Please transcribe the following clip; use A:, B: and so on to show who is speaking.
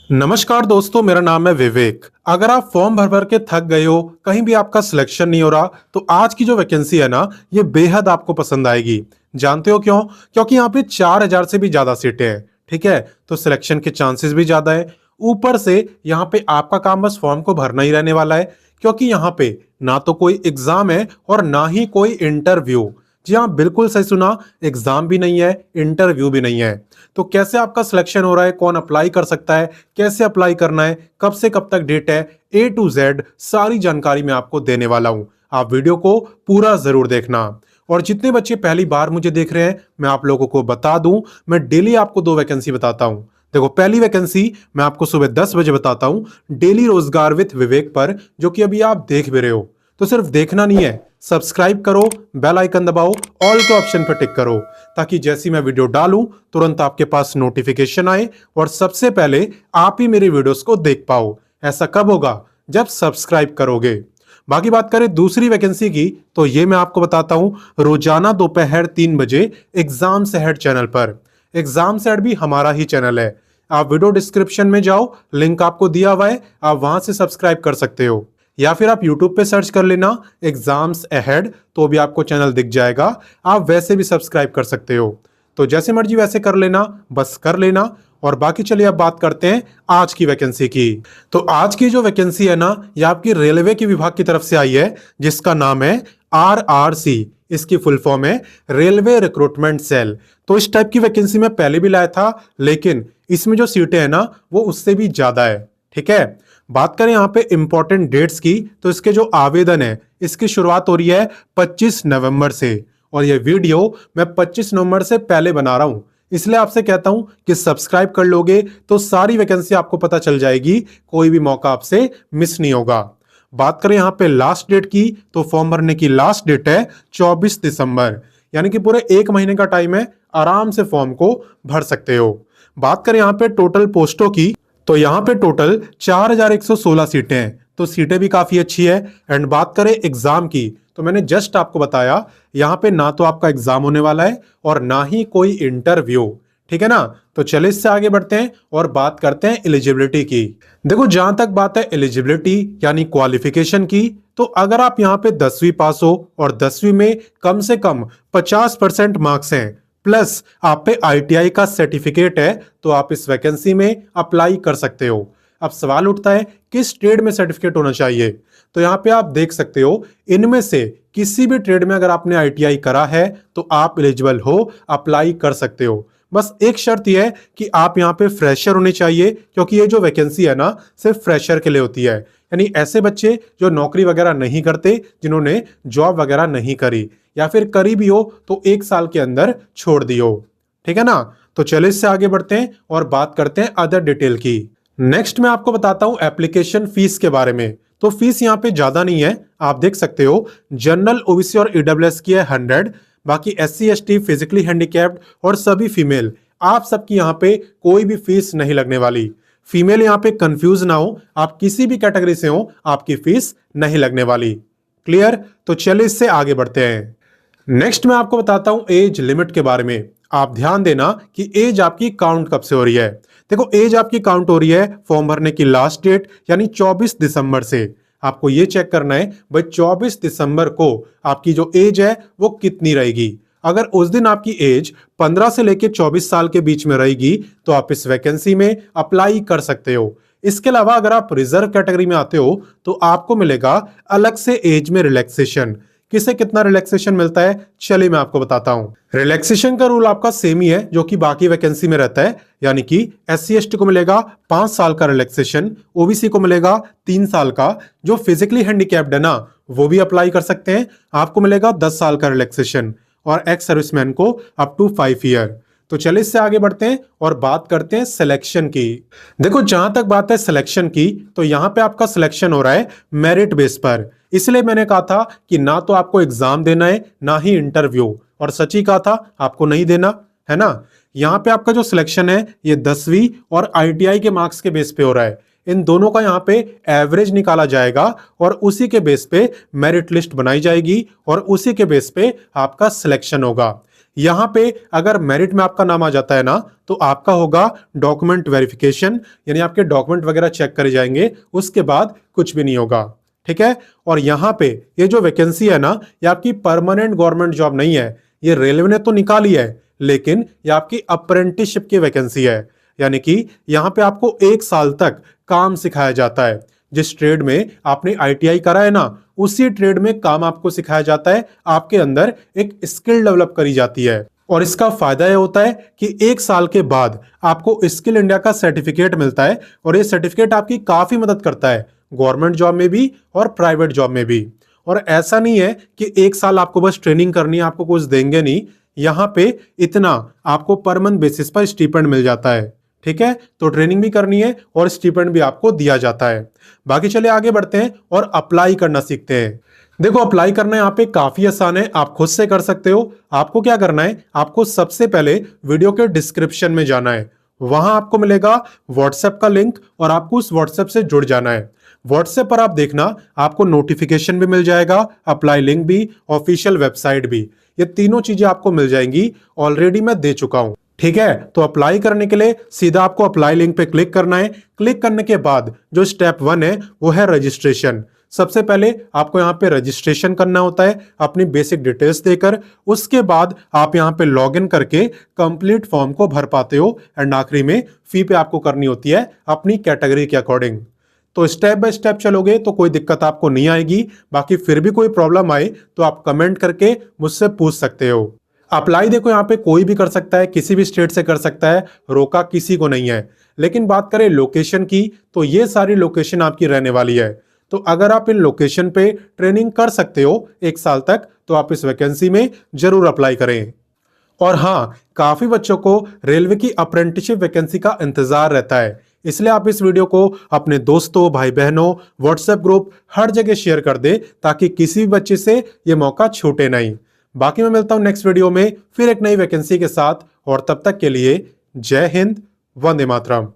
A: नमस्कार दोस्तों, मेरा नाम है विवेक। अगर आप फॉर्म भर भर के थक गए हो, कहीं भी आपका सिलेक्शन नहीं हो रहा, तो आज की जो वैकेंसी है ना, ये बेहद आपको पसंद आएगी। जानते हो क्यों? क्योंकि यहाँ पे 4,000 से भी ज्यादा सीटें हैं। ठीक है, तो सिलेक्शन के चांसेस भी ज्यादा है। ऊपर से यहाँ पे आपका काम बस फॉर्म को भरना ही रहने वाला है, क्योंकि यहाँ पे ना तो कोई एग्जाम है और ना ही कोई इंटरव्यू। जी हाँ, बिल्कुल सही सुना, एग्जाम भी नहीं है, इंटरव्यू भी नहीं है। तो कैसे आपका सिलेक्शन हो रहा है, कौन अप्लाई कर सकता है, कैसे अप्लाई करना है, कब से कब तक डेट है, A to Z सारी जानकारी मैं आपको देने वाला हूं। आप वीडियो को पूरा जरूर देखना। और जितने बच्चे पहली बार मुझे देख रहे हैं, मैं आप लोगों को बता दूं, मैं डेली आपको 2 वैकेंसी बताता हूं। देखो, पहली वैकेंसी मैं आपको सुबह 10 बजे बताता हूं, डेली रोजगार विद विवेक पर, जो कि अभी आप देख भी रहे हो। तो सिर्फ देखना नहीं है, सब्सक्राइब करो, बेल आइकन दबाओ, ऑल के ऑप्शन पर टिक करो, ताकि जैसी मैं वीडियो डालूं तुरंत आपके पास नोटिफिकेशन आए और सबसे पहले आप ही मेरी वीडियोस को देख पाओ। ऐसा कब होगा? जब सब्सक्राइब करोगे। बाकी बात करें दूसरी वैकेंसी की, तो ये मैं आपको बताता हूं, रोजाना दोपहर 3 बजे एग्जाम से हेड चैनल पर। एग्जाम से हेड भी हमारा ही चैनल है। आप वीडियो डिस्क्रिप्शन में जाओ, लिंक आपको दिया हुआ है, आप वहां से सब्सक्राइब कर सकते हो। या फिर आप YouTube पे सर्च कर लेना एग्जाम्स अहेड, तो भी आपको चैनल दिख जाएगा। आप वैसे भी सब्सक्राइब कर सकते हो। तो जैसे मर्जी वैसे कर लेना, बस कर लेना। और बाकी चलिए अब बात करते हैं आज की वैकेंसी की। तो आज की जो वैकेंसी है ना, ये आपकी रेलवे के विभाग की तरफ से आई है, जिसका नाम है RRC। इसकी फुल फॉर्म है रेलवे रिक्रूटमेंट सेल। तो इस टाइप की वैकेंसी मैं पहले भी लाया था, लेकिन इसमें जो सीटें हैं ना, वो उससे भी ज्यादा है। ठीक है, बात करें यहाँ पे इंपॉर्टेंट डेट्स की, तो इसके जो आवेदन है, इसकी शुरुआत हो रही है 25 नवंबर से। और ये वीडियो मैं 25 नवंबर से पहले बना रहा हूं, इसलिए आपसे कहता हूं कि सब्सक्राइब कर लोगे तो सारी वैकेंसी आपको पता चल जाएगी, कोई भी मौका आपसे मिस नहीं होगा। बात करें यहाँ पे लास्ट डेट की, तो फॉर्म भरने की लास्ट डेट है 24 दिसंबर, यानी कि पूरे 1 महीने का टाइम है, आराम से फॉर्म को भर सकते हो। बात करें यहाँ पे टोटल पोस्टों की, तो यहाँ पे टोटल 4,116 सीटें हैं, तो सीटें भी काफी अच्छी है। एंड बात करें एग्जाम की, तो मैंने जस्ट आपको बताया, यहाँ पे ना तो आपका एग्जाम होने वाला है और ना ही कोई इंटरव्यू। ठीक है ना? तो चलिए इससे आगे बढ़ते हैं और बात करते हैं एलिजिबिलिटी की। देखो, जहां तक बात है एलिजिबिलिटी यानी क्वालिफिकेशन की, तो अगर आप यहाँ पे 10वीं पास हो और 10वीं में कम से कम 50% मार्क्स हैं, प्लस आप पे ITI का सर्टिफिकेट है, तो आप इस वैकेंसी में अप्लाई कर सकते हो। अब सवाल उठता है, किस ट्रेड में सर्टिफिकेट होना चाहिए? तो यहाँ पे आप देख सकते हो, इनमें से किसी भी ट्रेड में अगर आपने ITI करा है, तो आप एलिजिबल हो, अप्लाई कर सकते हो। बस एक शर्त यह है कि आप यहाँ पे फ्रेशर होने चाहिए, क्योंकि ये जो वैकेंसी है ना, सिर्फ फ्रेशर के लिए होती है। यानी ऐसे बच्चे जो नौकरी वगैरह नहीं करते, जिन्होंने जॉब वगैरह नहीं करी, या फिर करी भी हो तो 1 साल के अंदर छोड़ दी हो। ठीक है ना? तो चलिए इससे आगे बढ़ते हैं और बात करते हैं अदर डिटेल की। नेक्स्ट मैं आपको बताता हूं एप्लीकेशन फीस के बारे में। तो फीस यहाँ पे ज्यादा नहीं है, आप देख सकते हो, जनरल, OBC और EWS की है 100, बाकी SC ST, फिजिकली हैंडीकैप्ड और सभी फीमेल, आप सबकी यहाँ पे कोई भी फीस नहीं लगने वाली। फीमेल यहाँ पे कंफ्यूज ना हो, आप किसी भी कैटेगरी से हो, आपकी फीस नहीं लगने वाली। क्लियर? तो चलिए इससे आगे बढ़ते हैं। नेक्स्ट मैं आपको बताता हूं एज लिमिट के बारे में। आप ध्यान देना कि एज आपकी काउंट कब से हो रही है। देखो, एज आपकी काउंट हो रही है फॉर्म भरने की लास्ट डेट यानी 24 दिसंबर से। आपको ये चेक करना है भाई 24 दिसंबर को आपकी जो एज है वो कितनी रहेगी। अगर उस दिन आपकी एज 15 से लेकर 24 साल के बीच में रहेगी, तो आप इस वैकेंसी में अप्लाई कर सकते हो। इसके अलावा अगर आप रिजर्व कैटेगरी में आते हो, तो आपको मिलेगा अलग से एज में रिलैक्सेशन। किसे कितना रिलैक्सेशन मिलता है, चलिए मैं आपको बताता हूं। रिलैक्सेशन का रूल आपका सेम ही है जो कि बाकी वैकेंसी में रहता है, यानी कि SC ST को मिलेगा 5 साल का रिलैक्सेशन, OBC को मिलेगा 3 साल का, जो फिजिकली हैंडीकैप्ड है ना, वो भी अप्लाई कर सकते हैं, आपको मिलेगा 10 साल का रिलैक्सेशन, और एक्स सर्विसमैन को अप टू 5 ईयर। तो चलिए इससे आगे बढ़ते हैं और बात करते हैं सिलेक्शन की। देखो, जहां तक बात है सिलेक्शन की, तो यहां पे आपका सिलेक्शन हो रहा है मेरिट बेस पर। इसलिए मैंने कहा था कि ना तो आपको एग्जाम देना है, ना ही इंटरव्यू, और सच ही कहा था आपको नहीं देना है ना। यहाँ पे आपका जो सिलेक्शन है, ये 10वीं और ITI के मार्क्स के बेस पे हो रहा है। इन दोनों का यहाँ पे एवरेज निकाला जाएगा और उसी के बेस पे मेरिट लिस्ट बनाई जाएगी और उसी के बेस पे आपका सिलेक्शन होगा। यहाँ पे अगर मेरिट में आपका नाम आ जाता है ना, तो आपका होगा डॉक्यूमेंट वेरिफिकेशन, यानी आपके डॉक्यूमेंट वगैरह चेक करे जाएंगे, उसके बाद कुछ भी नहीं होगा। ठीक है। और यहाँ पे ये जो वैकेंसी है ना, ये आपकी परमानेंट गवर्नमेंट जॉब नहीं है। ये रेलवे ने तो निकाली है, लेकिन ये आपकी अप्रेंटिसशिप की वैकेंसी है। यानी कि यहाँ पे आपको 1 साल तक काम सिखाया जाता है। जिस ट्रेड में आपने आईटीआई करा है ना, उसी ट्रेड में काम आपको सिखाया जाता है। आपके अंदर एक स्किल डेवलप करी जाती है। और इसका फायदा यह होता है कि 1 साल के बाद आपको स्किल इंडिया का सर्टिफिकेट मिलता है, और ये सर्टिफिकेट आपकी काफी मदद करता है गवर्नमेंट जॉब में भी और प्राइवेट जॉब में भी। और ऐसा नहीं है कि 1 साल आपको बस ट्रेनिंग करनी है, आपको कुछ देंगे नहीं। यहाँ पे इतना आपको पर मंथ बेसिस पर स्टीपेंड मिल जाता है। ठीक है। तो ट्रेनिंग भी करनी है और स्टीपेंड भी आपको दिया जाता है। बाकी चले आगे बढ़ते हैं और अप्लाई करना सीखते हैं। देखो, अप्लाई करना यहाँ पे काफी आसान है, आप खुद से कर सकते हो। आपको क्या करना है, आपको सबसे पहले वीडियो के डिस्क्रिप्शन में जाना है। वहां आपको मिलेगा व्हाट्सएप का लिंक, और आपको उस व्हाट्सएप से जुड़ जाना है। व्हाट्सएप पर आप देखना, आपको नोटिफिकेशन भी मिल जाएगा, अप्लाई लिंक भी, ऑफिशियल वेबसाइट भी। ये तीनों चीजें आपको मिल जाएंगी, ऑलरेडी मैं दे चुका हूं। ठीक है। तो अप्लाई करने के लिए सीधा आपको अप्लाई लिंक पे क्लिक करना है। क्लिक करने के बाद जो स्टेप 1 है वो है रजिस्ट्रेशन। सबसे पहले आपको यहाँ पे रजिस्ट्रेशन करना होता है अपनी बेसिक डिटेल्स देकर। उसके बाद आप यहाँ पे लॉगिन करके कंप्लीट फॉर्म को भर पाते हो, एंड आखिरी में फी पे आपको करनी होती है अपनी कैटेगरी के अकॉर्डिंग। तो स्टेप बाय स्टेप चलोगे तो कोई दिक्कत आपको नहीं आएगी। बाकी फिर भी कोई प्रॉब्लम आए तो आप कमेंट करके मुझसे पूछ सकते हो। अप्लाई देखो यहाँ पे कोई भी कर सकता है, किसी भी स्टेट से कर सकता है, रोका किसी को नहीं है। लेकिन बात करें लोकेशन की, तो ये सारी लोकेशन आपकी रहने वाली है। तो अगर आप इन लोकेशन पे ट्रेनिंग कर सकते हो 1 साल तक, तो आप इस वैकेंसी में जरूर अप्लाई करें। और हाँ, काफी बच्चों को रेलवे की अप्रेंटिसशिप वैकेंसी का इंतजार रहता है, इसलिए आप इस वीडियो को अपने दोस्तों, भाई बहनों, व्हाट्सएप ग्रुप हर जगह शेयर कर दे, ताकि किसी भी बच्चे से ये मौका छूटे नहीं। बाकी मैं मिलता हूं नेक्स्ट वीडियो में फिर एक नई वैकेंसी के साथ, और तब तक के लिए जय हिंद, वंदे मातरम।